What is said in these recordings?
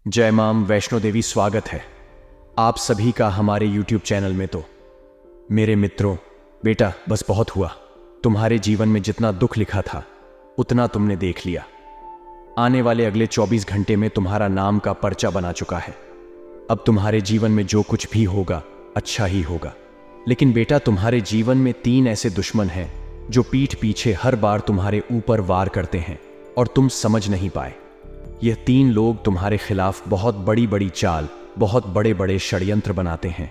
जय माम वैष्णो देवी, स्वागत है आप सभी का हमारे YouTube चैनल में। तो मेरे मित्रों, बेटा बस बहुत हुआ। तुम्हारे जीवन में जितना दुख लिखा था उतना तुमने देख लिया। आने वाले अगले 24 घंटे में तुम्हारा नाम का पर्चा बना चुका है। अब तुम्हारे जीवन में जो कुछ भी होगा अच्छा ही होगा। लेकिन बेटा, तुम्हारे जीवन में 3 ऐसे दुश्मन हैं जो पीठ पीछे हर बार तुम्हारे ऊपर वार करते हैं और तुम समझ नहीं पाए। यह 3 लोग तुम्हारे खिलाफ बहुत बड़ी बड़ी चाल, बहुत बड़े बड़े षड्यंत्र बनाते हैं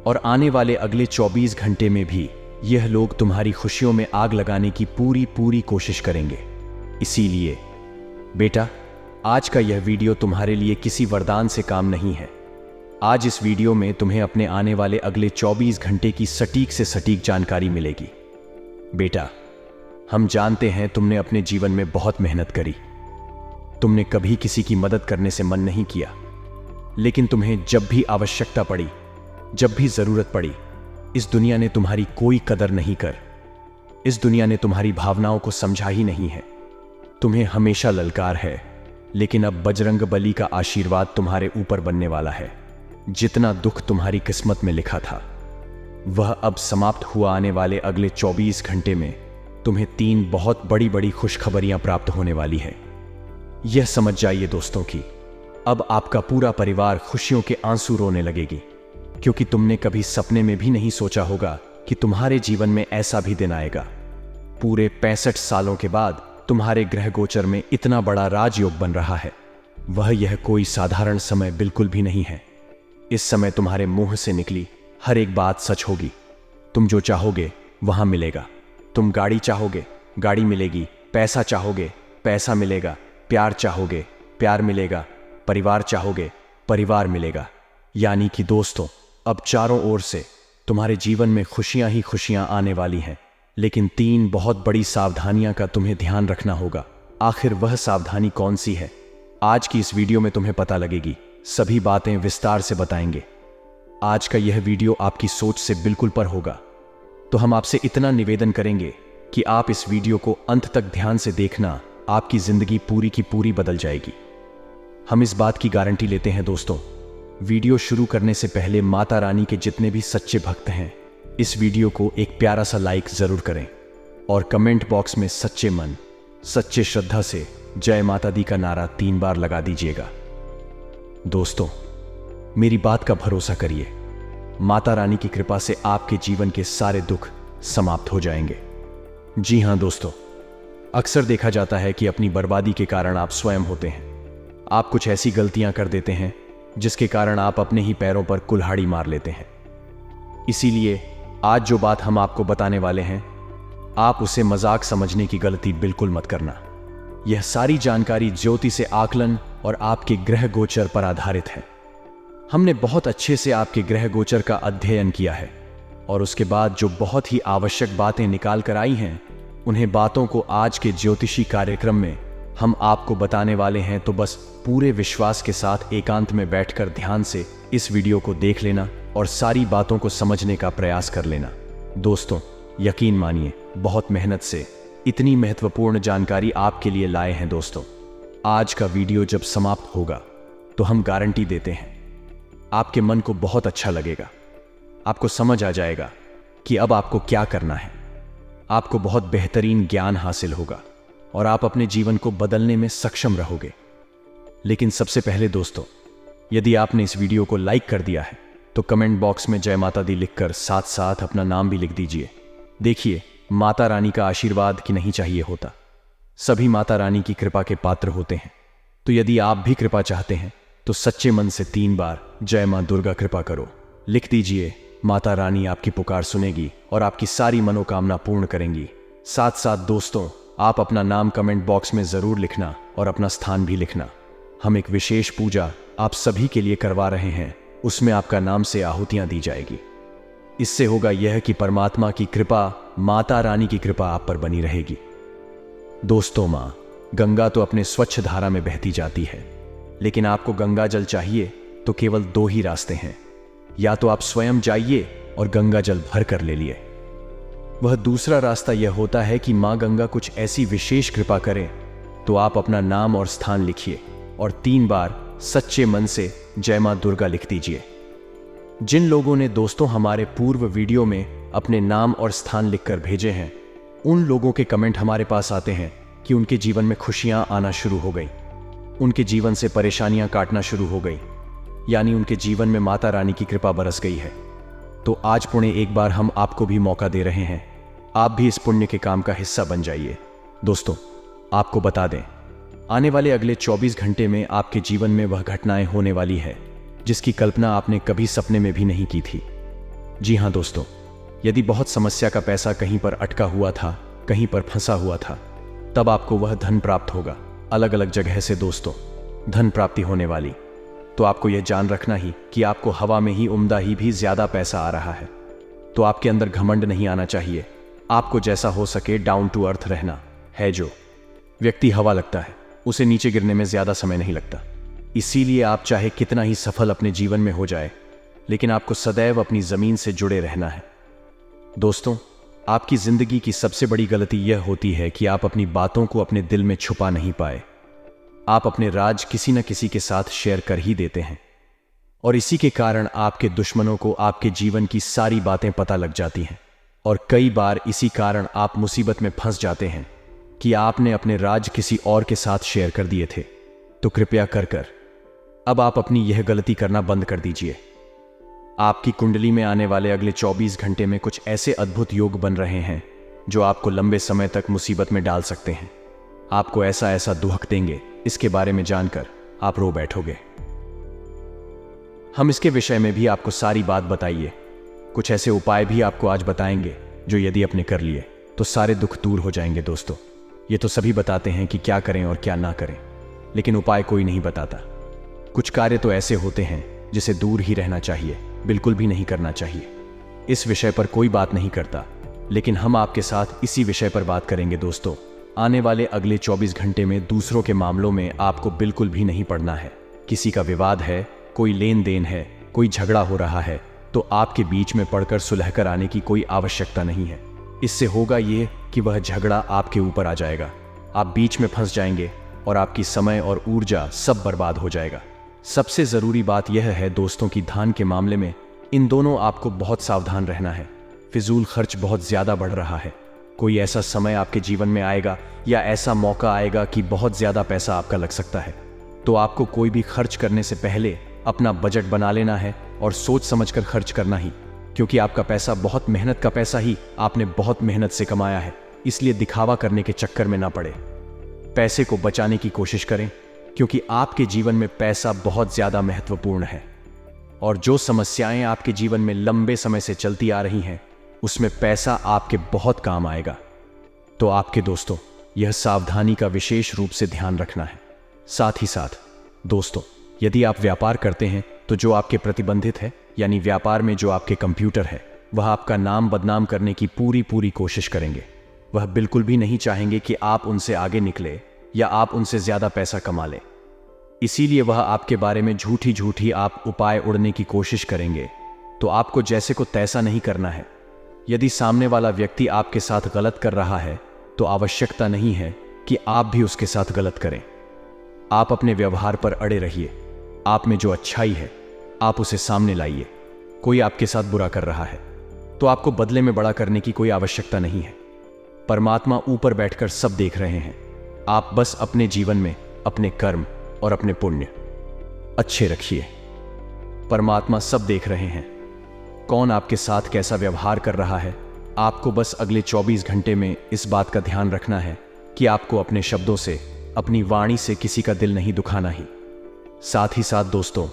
और आने वाले अगले 24 घंटे में भी यह लोग तुम्हारी खुशियों में आग लगाने की पूरी कोशिश करेंगे। इसीलिए बेटा, आज का यह वीडियो तुम्हारे लिए किसी वरदान से काम नहीं है। आज इस वीडियो में तुम्हें अपने आने वाले अगले 24 घंटे की सटीक से सटीक जानकारी मिलेगी। बेटा, हम जानते हैं तुमने अपने जीवन में बहुत मेहनत करी। तुमने कभी किसी की मदद करने से मन नहीं किया, लेकिन तुम्हें जब भी आवश्यकता पड़ी, जब भी जरूरत पड़ी, इस दुनिया ने तुम्हारी कोई कदर नहीं कर। इस दुनिया ने तुम्हारी भावनाओं को समझा ही नहीं है। तुम्हें हमेशा ललकार है, लेकिन अब बजरंग बली का आशीर्वाद तुम्हारे ऊपर बनने वाला है। जितना दुख तुम्हारी किस्मत में लिखा था वह अब समाप्त हुआ। आने वाले अगले 24 घंटे में तुम्हें 3 बहुत बड़ी बड़ी खुशखबरियां प्राप्त होने वाली है। यह समझ जाइए दोस्तों कि अब आपका पूरा परिवार खुशियों के आंसू रोने लगेगी, क्योंकि तुमने कभी सपने में भी नहीं सोचा होगा कि तुम्हारे जीवन में ऐसा भी दिन आएगा। पूरे 65 सालों के बाद तुम्हारे ग्रह गोचर में इतना बड़ा राजयोग बन रहा है। वह यह कोई साधारण समय बिल्कुल भी नहीं है। इस समय तुम्हारे मुंह से निकली हर एक बात सच होगी। तुम जो चाहोगे वहां मिलेगा। तुम गाड़ी चाहोगे, गाड़ी मिलेगी। पैसा चाहोगे, पैसा मिलेगा। प्यार चाहोगे, प्यार मिलेगा। परिवार चाहोगे, परिवार मिलेगा। यानी कि दोस्तों, अब चारों ओर से तुम्हारे जीवन में खुशियां ही खुशियां आने वाली हैं। लेकिन 3 बहुत बड़ी सावधानियां का तुम्हें ध्यान रखना होगा। आखिर वह सावधानी कौन सी है, आज की इस वीडियो में तुम्हें पता लगेगी। सभी बातें विस्तार से बताएंगे। आज का यह वीडियो आपकी सोच से बिल्कुल पर होगा, तो हम आपसे इतना निवेदन करेंगे कि आप इस वीडियो को अंत तक ध्यान से देखना। आपकी जिंदगी पूरी की पूरी बदल जाएगी। हम इस बात की गारंटी लेते हैं। दोस्तों, वीडियो शुरू करने से पहले माता रानी के जितने भी सच्चे भक्त हैं, इस वीडियो को एक प्यारा सा लाइक जरूर करें और कमेंट बॉक्स में सच्चे मन, सच्चे श्रद्धा से जय माता दी का नारा 3 बार लगा दीजिएगा। दोस्तों, मेरी बात का भरोसा करिए। माता रानी की कृपा से आपके जीवन के सारे दुख समाप्त हो जाएंगे। जी हां दोस्तों, अक्सर देखा जाता है कि अपनी बर्बादी के कारण आप स्वयं होते हैं। आप कुछ ऐसी गलतियां कर देते हैं जिसके कारण आप अपने ही पैरों पर कुल्हाड़ी मार लेते हैं। इसीलिए आज जो बात हम आपको बताने वाले हैं, आप उसे मजाक समझने की गलती बिल्कुल मत करना। यह सारी जानकारी ज्योति से आकलन और आपके ग्रह गोचर पर आधारित है। हमने बहुत अच्छे से आपके ग्रह गोचर का अध्ययन किया है और उसके बाद जो बहुत ही आवश्यक बातें निकाल कर आई हैं, उन्हें बातों को आज के ज्योतिषी कार्यक्रम में हम आपको बताने वाले हैं। तो बस पूरे विश्वास के साथ एकांत में बैठकर ध्यान से इस वीडियो को देख लेना और सारी बातों को समझने का प्रयास कर लेना। दोस्तों, यकीन मानिए, बहुत मेहनत से इतनी महत्वपूर्ण जानकारी आपके लिए लाए हैं। दोस्तों, आज का वीडियो जब समाप्त होगा तो हम गारंटी देते हैं आपके मन को बहुत अच्छा लगेगा। आपको समझ आ जाएगा कि अब आपको क्या करना है। आपको बहुत बेहतरीन ज्ञान हासिल होगा और आप अपने जीवन को बदलने में सक्षम रहोगे। लेकिन सबसे पहले दोस्तों, यदि आपने इस वीडियो को लाइक कर दिया है तो कमेंट बॉक्स में जय माता दी लिखकर साथ साथ अपना नाम भी लिख दीजिए। देखिए, माता रानी का आशीर्वाद कि नहीं चाहिए होता। सभी माता रानी की कृपा के पात्र होते हैं। तो यदि आप भी कृपा चाहते हैं तो सच्चे मन से 3 बार जय मां दुर्गा कृपा करो लिख दीजिए। माता रानी आपकी पुकार सुनेगी और आपकी सारी मनोकामना पूर्ण करेंगी। साथ साथ दोस्तों, आप अपना नाम कमेंट बॉक्स में जरूर लिखना और अपना स्थान भी लिखना। हम एक विशेष पूजा आप सभी के लिए करवा रहे हैं, उसमें आपका नाम से आहुतियां दी जाएगी। इससे होगा यह कि परमात्मा की कृपा, माता रानी की कृपा आप पर बनी रहेगी। दोस्तों, मां गंगा तो अपने स्वच्छ धारा में बहती जाती है, लेकिन आपको गंगा जल चाहिए तो केवल 2 ही रास्ते हैं। या तो आप स्वयं जाइए और गंगा जल भर कर ले लिए। वह दूसरा रास्ता यह होता है कि मां गंगा कुछ ऐसी विशेष कृपा करें तो आप अपना नाम और स्थान लिखिए और 3 बार सच्चे मन से जय मां दुर्गा लिख दीजिए। जिन लोगों ने दोस्तों हमारे पूर्व वीडियो में अपने नाम और स्थान लिखकर भेजे हैं, उन लोगों के कमेंट हमारे पास आते हैं कि उनके जीवन में खुशियां आना शुरू हो गई, उनके जीवन से परेशानियां काटना शुरू हो गई, यानी उनके जीवन में माता रानी की कृपा बरस गई है। तो आज पुणे एक बार हम आपको भी मौका दे रहे हैं, आप भी इस पुण्य के काम का हिस्सा बन जाइए। दोस्तों, आपको बता दें, आने वाले अगले 24 घंटे में आपके जीवन में वह घटनाएं होने वाली है जिसकी कल्पना आपने कभी सपने में भी नहीं की थी। जी हां दोस्तों, यदि बहुत समस्या का पैसा कहीं पर अटका हुआ था, कहीं पर फंसा हुआ था, तब आपको वह धन प्राप्त होगा। अलग अलग जगह से दोस्तों धन प्राप्ति होने वाली। तो आपको यह जान रखना ही कि आपको हवा में ही उम्दा ही भी ज्यादा पैसा आ रहा है। तो आपके अंदर घमंड नहीं आना चाहिए। आपको जैसा हो सके डाउन टू अर्थ रहना है। जो व्यक्ति हवा लगता है उसे नीचे गिरने में ज्यादा समय नहीं लगता। इसीलिए आप चाहे कितना ही सफल अपने जीवन में हो जाए, लेकिन आपको सदैव अपनी जमीन से जुड़े रहना है। दोस्तों, आपकी जिंदगी की सबसे बड़ी गलती यह होती है कि आप अपनी बातों को अपने दिल में छुपा नहीं पाए। आप अपने राज किसी न किसी के साथ शेयर कर ही देते हैं, और इसी के कारण आपके दुश्मनों को आपके जीवन की सारी बातें पता लग जाती हैं, और कई बार इसी कारण आप मुसीबत में फंस जाते हैं कि आपने अपने राज किसी और के साथ शेयर कर दिए थे। तो कृपया कर अब आप अपनी यह गलती करना बंद कर दीजिए। आपकी कुंडली में आने वाले अगले 24 घंटे में कुछ ऐसे अद्भुत योग बन रहे हैं जो आपको लंबे समय तक मुसीबत में डाल सकते हैं। आपको ऐसा ऐसा दुहक देंगे, इसके बारे में जानकर आप रो बैठोगे। हम इसके विषय में भी आपको सारी बात बताइए। कुछ ऐसे उपाय भी आपको आज बताएंगे जो यदि आपने कर लिए तो सारे दुख दूर हो जाएंगे। दोस्तों, ये तो सभी बताते हैं कि क्या करें और क्या ना करें, लेकिन उपाय कोई नहीं बताता। कुछ कार्य तो ऐसे होते हैं जिसे दूर ही रहना चाहिए, बिल्कुल भी नहीं करना चाहिए। इस विषय पर कोई बात नहीं करता, लेकिन हम आपके साथ इसी विषय पर बात करेंगे। दोस्तों, आने वाले अगले 24 घंटे में दूसरों के मामलों में आपको बिल्कुल भी नहीं पड़ना है। किसी का विवाद है, कोई लेन देन है, कोई झगड़ा हो रहा है, तो आपके बीच में पड़कर सुलह कर आने की कोई आवश्यकता नहीं है। इससे होगा ये कि वह झगड़ा आपके ऊपर आ जाएगा, आप बीच में फंस जाएंगे और आपकी समय और ऊर्जा सब बर्बाद हो जाएगा। सबसे जरूरी बात यह है दोस्तों कि धन के मामले में इन दोनों आपको बहुत सावधान रहना है। फिजूल खर्च बहुत ज्यादा बढ़ रहा है। कोई ऐसा समय आपके जीवन में आएगा या ऐसा मौका आएगा कि बहुत ज्यादा पैसा आपका लग सकता है। तो आपको कोई भी खर्च करने से पहले अपना बजट बना लेना है और सोच समझकर खर्च करना ही, क्योंकि आपका पैसा बहुत मेहनत का पैसा ही आपने बहुत मेहनत से कमाया है। इसलिए दिखावा करने के चक्कर में ना पड़े। पैसे को बचाने की कोशिश करें, क्योंकि आपके जीवन में पैसा बहुत ज्यादा महत्वपूर्ण है, और जो समस्याएं आपके जीवन में लंबे समय से चलती आ रही हैं, उसमें पैसा आपके बहुत काम आएगा। तो आपके दोस्तों, यह सावधानी का विशेष रूप से ध्यान रखना है। साथ ही साथ दोस्तों, यदि आप व्यापार करते हैं तो जो आपके प्रतिबंधित है, यानी व्यापार में जो आपके कंप्यूटर है, वह आपका नाम बदनाम करने की पूरी कोशिश करेंगे। वह बिल्कुल भी नहीं चाहेंगे कि आप उनसे आगे निकले या आप उनसे ज्यादा पैसा कमा लें। इसीलिए वह आपके बारे में झूठी आप उपाय उड़ने की कोशिश करेंगे। तो आपको जैसे को तैसा नहीं करना है। यदि सामने वाला व्यक्ति आपके साथ गलत कर रहा है तो आवश्यकता नहीं है कि आप भी उसके साथ गलत करें। आप अपने व्यवहार पर अड़े रहिए। आप में जो अच्छाई है आप उसे सामने लाइए। कोई आपके साथ बुरा कर रहा है तो आपको बदले में बड़ा करने की कोई आवश्यकता नहीं है। परमात्मा ऊपर बैठकर सब देख रहे हैं। आप बस अपने जीवन में अपने कर्म और अपने पुण्य अच्छे रखिए। परमात्मा सब देख रहे हैं, कौन आपके साथ कैसा व्यवहार कर रहा है। आपको बस अगले 24 घंटे में इस बात का ध्यान रखना है कि आपको अपने शब्दों से, अपनी वाणी से किसी का दिल नहीं दुखाना ही। साथ ही साथ दोस्तों,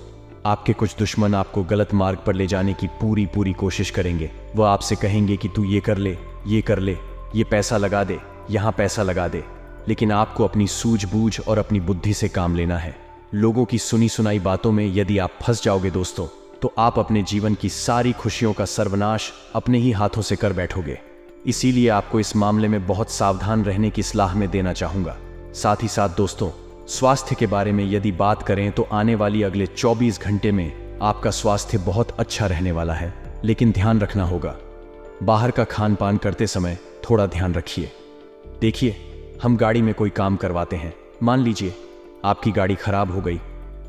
आपके कुछ दुश्मन आपको गलत मार्ग पर ले जाने की पूरी कोशिश करेंगे। वह आपसे कहेंगे कि तू ये कर ले, ये कर ले, ये पैसा लगा दे, यहां पैसा लगा दे। लेकिन आपको अपनी सूझबूझ और अपनी बुद्धि से काम लेना है। लोगों की सुनी सुनाई बातों में यदि आप फंस जाओगे दोस्तों, तो आप अपने जीवन की सारी खुशियों का सर्वनाश अपने ही हाथों से कर बैठोगे। इसीलिए आपको इस मामले में बहुत सावधान रहने की सलाह मैं देना चाहूंगा। साथ ही साथ दोस्तों, स्वास्थ्य के बारे में यदि बात करें तो आने वाली अगले 24 घंटे में आपका स्वास्थ्य बहुत अच्छा रहने वाला है। लेकिन ध्यान रखना होगा, बाहर का खान पान करते समय थोड़ा ध्यान रखिए। देखिए, हम गाड़ी में कोई काम करवाते हैं, मान लीजिए आपकी गाड़ी खराब हो गई,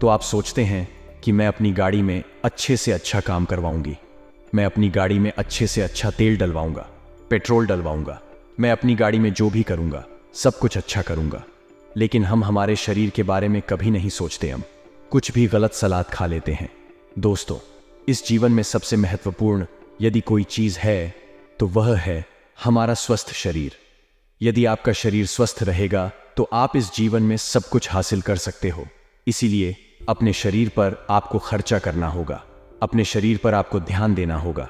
तो आप सोचते हैं कि मैं अपनी गाड़ी में अच्छे से अच्छा काम करवाऊंगी, मैं अपनी गाड़ी में अच्छे से अच्छा तेल डलवाऊंगा, पेट्रोल डलवाऊंगा, मैं अपनी गाड़ी में जो भी करूंगा सब कुछ अच्छा करूंगा। लेकिन हम हमारे शरीर के बारे में कभी नहीं सोचते, हम कुछ भी गलत सलाद खा लेते हैं। दोस्तों, इस जीवन में सबसे महत्वपूर्ण यदि कोई चीज है तो वह है हमारा स्वस्थ शरीर। यदि आपका शरीर स्वस्थ रहेगा तो आप इस जीवन में सब कुछ हासिल कर सकते हो। इसीलिए अपने शरीर पर आपको खर्चा करना होगा, अपने शरीर पर आपको ध्यान देना होगा।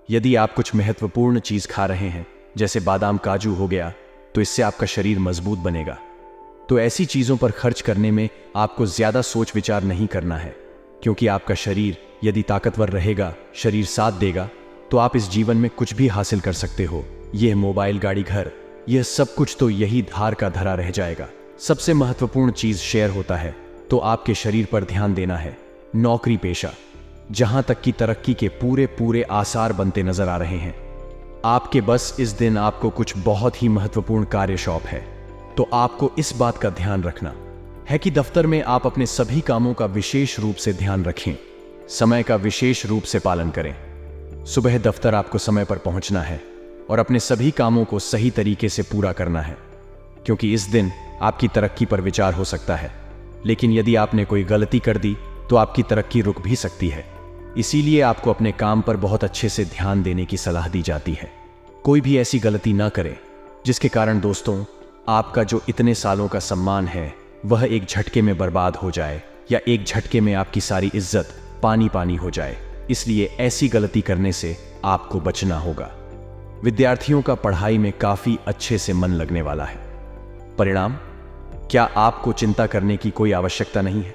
यदि आप कुछ महत्वपूर्ण चीज खा रहे हैं जैसे बादाम काजू हो गया, तो इससे आपका शरीर मजबूत बनेगा। तो ऐसी चीजों पर खर्च करने में आपको ज्यादा सोच विचार नहीं करना है, क्योंकि आपका शरीर यदि ताकतवर रहेगा, शरीर साथ देगा, तो आप इस जीवन में कुछ भी हासिल कर सकते हो। यह मोबाइल, गाड़ी, घर, यह सब कुछ तो यही धार का धरा रह जाएगा। सबसे महत्वपूर्ण चीज शेयर होता है, तो आपके शरीर पर ध्यान देना है। नौकरी पेशा, जहां तक की तरक्की के पूरे पूरे आसार बनते नजर आ रहे हैं। आपके बस इस दिन आपको कुछ बहुत ही महत्वपूर्ण कार्य सौंप है, तो आपको इस बात का ध्यान रखना है कि दफ्तर में आप अपने सभी कामों का विशेष रूप से ध्यान रखें, समय का विशेष रूप से पालन करें। सुबह दफ्तर आपको समय पर पहुंचना है और अपने सभी कामों को सही तरीके से पूरा करना है, क्योंकि इस दिन आपकी तरक्की पर विचार हो सकता है। लेकिन यदि आपने कोई गलती कर दी तो आपकी तरक्की रुक भी सकती है। इसीलिए आपको अपने काम पर बहुत अच्छे से ध्यान देने की सलाह दी जाती है। कोई भी ऐसी गलती ना करें जिसके कारण दोस्तों आपका जो इतने सालों का सम्मान है वह एक झटके में बर्बाद हो जाए, या एक झटके में आपकी सारी इज्जत पानी पानी हो जाए। इसलिए ऐसी गलती करने से आपको बचना होगा। विद्यार्थियों का पढ़ाई में काफी अच्छे से मन लगने वाला है। परिणाम, क्या आपको चिंता करने की कोई आवश्यकता नहीं है।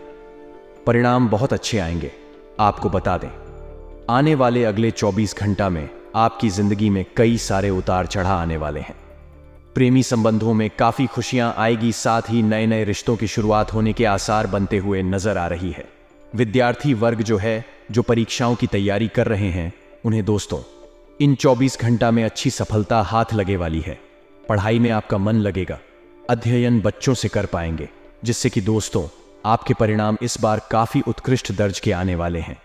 परिणाम बहुत अच्छे आएंगे। आपको बता दें, आने वाले अगले 24 घंटा में आपकी जिंदगी में कई सारे उतार चढ़ाव आने वाले हैं। प्रेमी संबंधों में काफी खुशियां आएगी, साथ ही नए नए रिश्तों की शुरुआत होने के आसार बनते हुए नजर आ रही है। विद्यार्थी वर्ग जो परीक्षाओं की तैयारी कर रहे हैं, उन्हें दोस्तों इन 24 घंटा में अच्छी सफलता हाथ लगे वाली है। पढ़ाई में आपका मन लगेगा, अध्ययन बच्चों से कर पाएंगे, जिससे कि दोस्तों आपके परिणाम इस बार काफी उत्कृष्ट दर्ज के आने वाले हैं।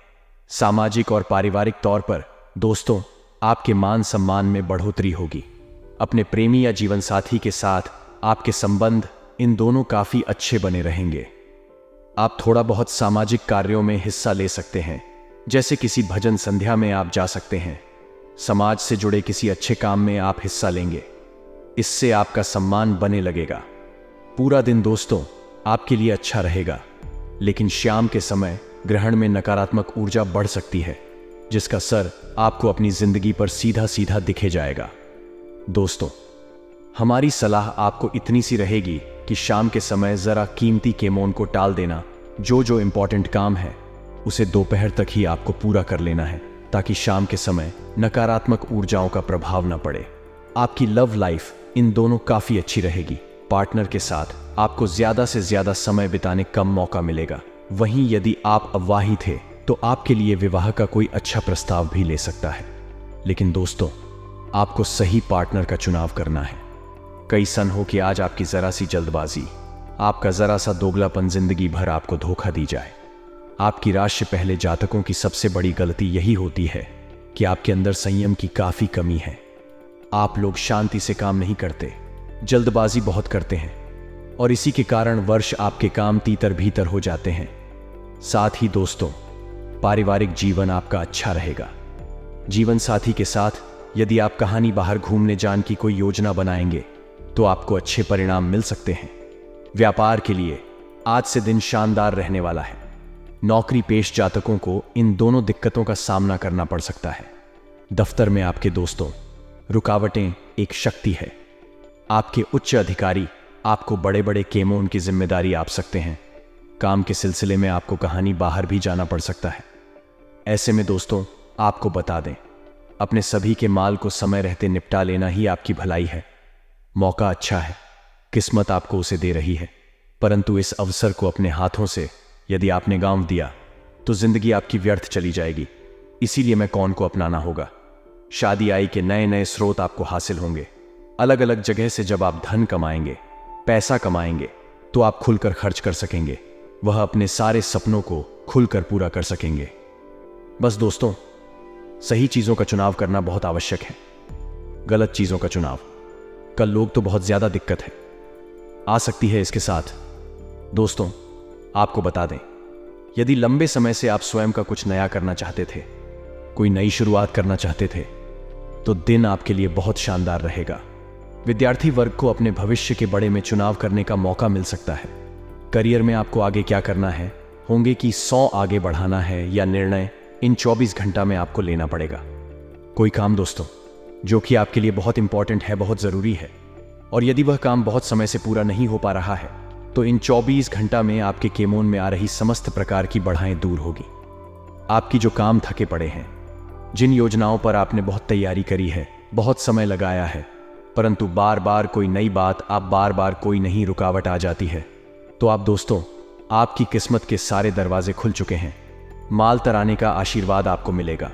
सामाजिक और पारिवारिक तौर पर दोस्तों आपके मान सम्मान में बढ़ोतरी होगी। अपने प्रेमी या जीवन साथी के साथ आपके संबंध इन दोनों काफी अच्छे बने रहेंगे। आप थोड़ा बहुत सामाजिक कार्यों में हिस्सा ले सकते हैं, जैसे किसी भजन संध्या में आप जा सकते हैं। समाज से जुड़े किसी अच्छे काम में आप हिस्सा लेंगे, इससे आपका सम्मान बने लगेगा। पूरा दिन दोस्तों आपके लिए अच्छा रहेगा, लेकिन शाम के समय ग्रहण में नकारात्मक ऊर्जा बढ़ सकती है, जिसका असर आपको अपनी जिंदगी पर सीधा सीधा दिखे जाएगा। दोस्तों, हमारी सलाह आपको इतनी सी रहेगी कि शाम के समय जरा कीमती केमोन को टाल देना। जो इंपॉर्टेंट काम है उसे दोपहर तक ही आपको पूरा कर लेना है, ताकि शाम के समय नकारात्मक ऊर्जाओं का प्रभाव न पड़े। आपकी लव लाइफ इन दोनों काफी अच्छी रहेगी। पार्टनर के साथ आपको ज्यादा से ज्यादा समय बिताने का मौका मिलेगा। वहीं यदि आप अविवाहित थे तो आपके लिए विवाह का कोई अच्छा प्रस्ताव भी ले सकता है। लेकिन दोस्तों आपको सही पार्टनर का चुनाव करना है। कई सन हो कि आज आपकी जरा सी जल्दबाजी, आपका जरा सा दोगलापन जिंदगी भर आपको धोखा दी जाए। आपकी राशि पहले जातकों की सबसे बड़ी गलती यही होती है कि आपके अंदर संयम की काफी कमी है। आप लोग शांति से काम नहीं करते, जल्दबाजी बहुत करते हैं, और इसी के कारण वर्ष आपके काम तीतर भीतर हो जाते हैं। साथ ही दोस्तों पारिवारिक जीवन आपका अच्छा रहेगा। जीवन साथी के साथ यदि आप कहानी बाहर घूमने जाने की कोई योजना बनाएंगे तो आपको अच्छे परिणाम मिल सकते हैं। व्यापार के लिए आज से दिन शानदार रहने वाला है। नौकरी पेश जातकों को इन दोनों दिक्कतों का सामना करना पड़ सकता है। दफ्तर में आपके दोस्तों रुकावटें एक शक्ति है। आपके उच्च अधिकारी आपको बड़े बड़े केमों की जिम्मेदारी आप सकते हैं। काम के सिलसिले में आपको कहानी बाहर भी जाना पड़ सकता है। ऐसे में दोस्तों आपको बता दें, अपने सभी के माल को समय रहते निपटा लेना ही आपकी भलाई है। मौका अच्छा है, किस्मत आपको उसे दे रही है, परंतु इस अवसर को अपने हाथों से यदि आपने गंवा दिया तो जिंदगी आपकी व्यर्थ चली जाएगी। इसीलिए मैं कौन को अपनाना होगा। शादी आई के नए नए स्रोत आपको हासिल होंगे। अलग अलग जगह से जब आप धन कमाएंगे, पैसा कमाएंगे, तो आप खुलकर खर्च कर सकेंगे। वह अपने सारे सपनों को खुलकर पूरा कर सकेंगे। बस दोस्तों, सही चीजों का चुनाव करना बहुत आवश्यक है। गलत चीजों का चुनाव कल लोग तो बहुत ज्यादा दिक्कत है आ सकती है इसके साथ। दोस्तों, आपको बता दें, यदि लंबे समय से आप स्वयं का कुछ नया करना चाहते थे, कोई नई शुरुआत करना चाहते थे, तो दिन आपके लिए बहुत शानदार रहेगा। विद्यार्थी वर्ग को अपने भविष्य के बड़े में चुनाव करने का मौका मिल सकता है। करियर में आपको आगे क्या करना है, होंगे कि 100 आगे बढ़ाना है या निर्णय इन 24 घंटा में आपको लेना पड़ेगा। कोई काम दोस्तों जो कि आपके लिए बहुत इंपॉर्टेंट है, बहुत जरूरी है, और यदि वह काम बहुत समय से पूरा नहीं हो पा रहा है, तो इन 24 घंटा में आपके केमोन में आ रही समस्त प्रकार की बाधाएं दूर होगी। आपकी जो काम थके पड़े हैं, जिन योजनाओं पर आपने बहुत तैयारी करी है, बहुत समय लगाया है, परंतु बार बार कोई नई बात, आप बार बार कोई नई रुकावट आ जाती है, तो आप दोस्तों, आपकी किस्मत के सारे दरवाजे खुल चुके हैं। माल तराने का आशीर्वाद आपको मिलेगा।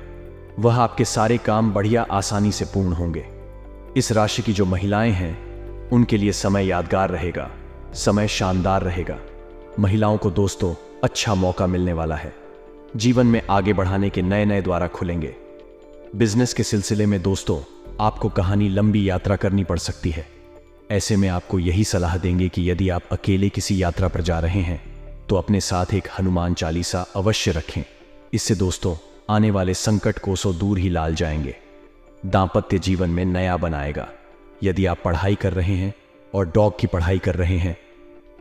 वह आपके सारे काम बढ़िया आसानी से पूर्ण होंगे। इस राशि की जो महिलाएं हैं, उनके लिए समय यादगार रहेगा, समय शानदार रहेगा। महिलाओं को दोस्तों अच्छा मौका मिलने वाला है। जीवन में आगे बढ़ाने के नए नए द्वार खुलेंगे। बिजनेस के सिलसिले में दोस्तों आपको कहानी लंबी यात्रा करनी पड़ सकती है। ऐसे में आपको यही सलाह देंगे कि यदि आप अकेले किसी यात्रा पर जा रहे हैं, तो अपने साथ एक हनुमान चालीसा अवश्य रखें। इससे दोस्तों आने वाले संकट कोसों दूर ही लाल जाएंगे। दांपत्य जीवन में नया बनाएगा। यदि आप पढ़ाई कर रहे हैं और डॉग की पढ़ाई कर रहे हैं,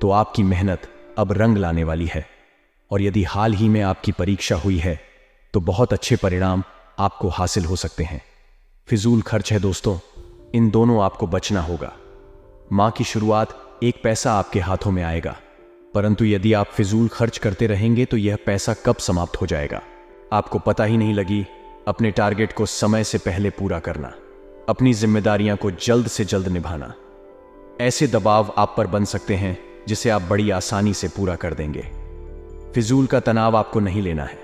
तो आपकी मेहनत अब रंग लाने वाली है। और यदि हाल ही में आपकी परीक्षा हुई है, तो बहुत अच्छे परिणाम आपको हासिल हो सकते हैं। फिजूल खर्च है दोस्तों, इन दोनों आपको बचना होगा। माह की शुरुआत एक पैसा आपके हाथों में आएगा, परंतु यदि आप फिजूल खर्च करते रहेंगे तो यह पैसा कब समाप्त हो जाएगा आपको पता ही नहीं लगी। अपने टारगेट को समय से पहले पूरा करना, अपनी जिम्मेदारियां को जल्द से जल्द निभाना। ऐसे दबाव आप पर बन सकते हैं जिसे आप बड़ी आसानी से पूरा कर देंगे। फिजूल का तनाव आपको नहीं लेना है।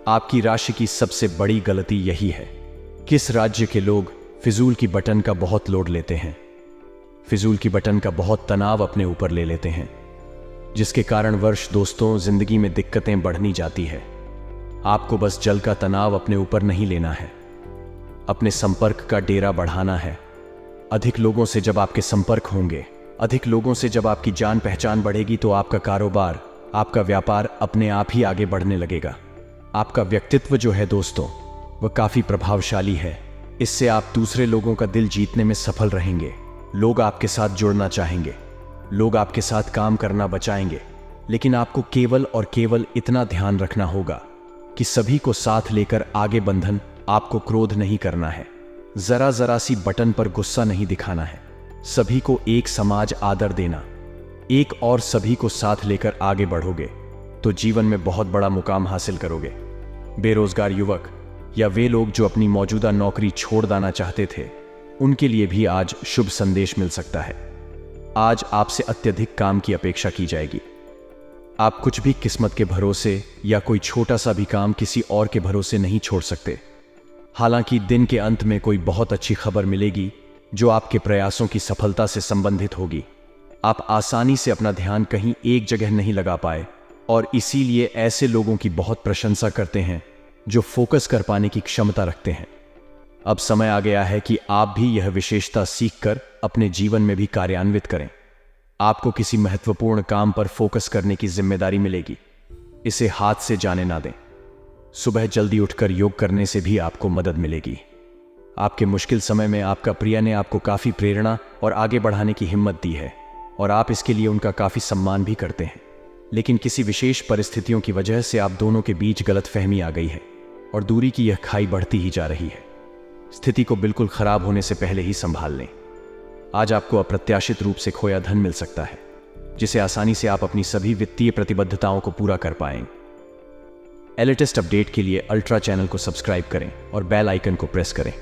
आपकी राशि की सबसे बड़ी गलती यही है। किस राज्य के लोग फिजूल की बटन का बहुत लोड लेते हैं, फिजूल की बटन का बहुत तनाव अपने ऊपर ले लेते हैं, जिसके कारण वर्ष दोस्तों जिंदगी में दिक्कतें बढ़नी जाती है। आपको बस जल का तनाव अपने ऊपर नहीं लेना है, अपने संपर्क का डेरा बढ़ाना है। अधिक लोगों से जब आपके संपर्क होंगे, अधिक लोगों से जब आपकी जान पहचान बढ़ेगी, तो आपका कारोबार, आपका व्यापार अपने आप ही आगे बढ़ने लगेगा। आपका व्यक्तित्व जो है दोस्तों, वह काफी प्रभावशाली है। इससे आप दूसरे लोगों का दिल जीतने में सफल रहेंगे। लोग आपके साथ जुड़ना चाहेंगे, लोग आपके साथ काम करना बचाएंगे, लेकिन आपको केवल और केवल इतना ध्यान रखना होगा कि सभी को साथ लेकर आगे बंधन। आपको क्रोध नहीं करना है, जरा जरा सी बटन पर गुस्सा नहीं दिखाना है। सभी को एक समाज आदर देना, एक और सभी को साथ लेकर आगे बढ़ोगे तो जीवन में बहुत बड़ा मुकाम हासिल करोगे। बेरोजगार युवक या वे लोग जो अपनी मौजूदा नौकरी छोड़ देना चाहते थे, उनके लिए भी आज शुभ संदेश मिल सकता है। आज आपसे अत्यधिक काम की अपेक्षा की जाएगी। आप कुछ भी किस्मत के भरोसे या कोई छोटा सा भी काम किसी और के भरोसे नहीं छोड़ सकते। हालांकि दिन के अंत में कोई बहुत अच्छी खबर मिलेगी जो आपके प्रयासों की सफलता से संबंधित होगी। आप आसानी से अपना ध्यान कहीं एक जगह नहीं लगा पाए, और इसीलिए ऐसे लोगों की बहुत प्रशंसा करते हैं जो फोकस कर पाने की क्षमता रखते हैं। अब समय आ गया है कि आप भी यह विशेषता सीखकर अपने जीवन में भी कार्यान्वित करें। आपको किसी महत्वपूर्ण काम पर फोकस करने की जिम्मेदारी मिलेगी। इसे हाथ से जाने ना दें। सुबह जल्दी उठकर योग करने से भी आपको मदद मिलेगी। आपके मुश्किल समय में आपका प्रिय ने आपको काफी प्रेरणा और आगे बढ़ाने की हिम्मत दी है, और आप इसके लिए उनका काफी सम्मान भी करते हैं। लेकिन किसी विशेष परिस्थितियों की वजह से आप दोनों के बीच गलतफहमी आ गई है और दूरी की यह खाई बढ़ती ही जा रही है। स्थिति को बिल्कुल खराब होने से पहले ही संभाल लें। आज आपको अप्रत्याशित रूप से खोया धन मिल सकता है, जिसे आसानी से आप अपनी सभी वित्तीय प्रतिबद्धताओं को पूरा कर पाएंगे। लेटेस्ट अपडेट के लिए अल्ट्रा चैनल को सब्सक्राइब करें और बेल आइकन को प्रेस करें।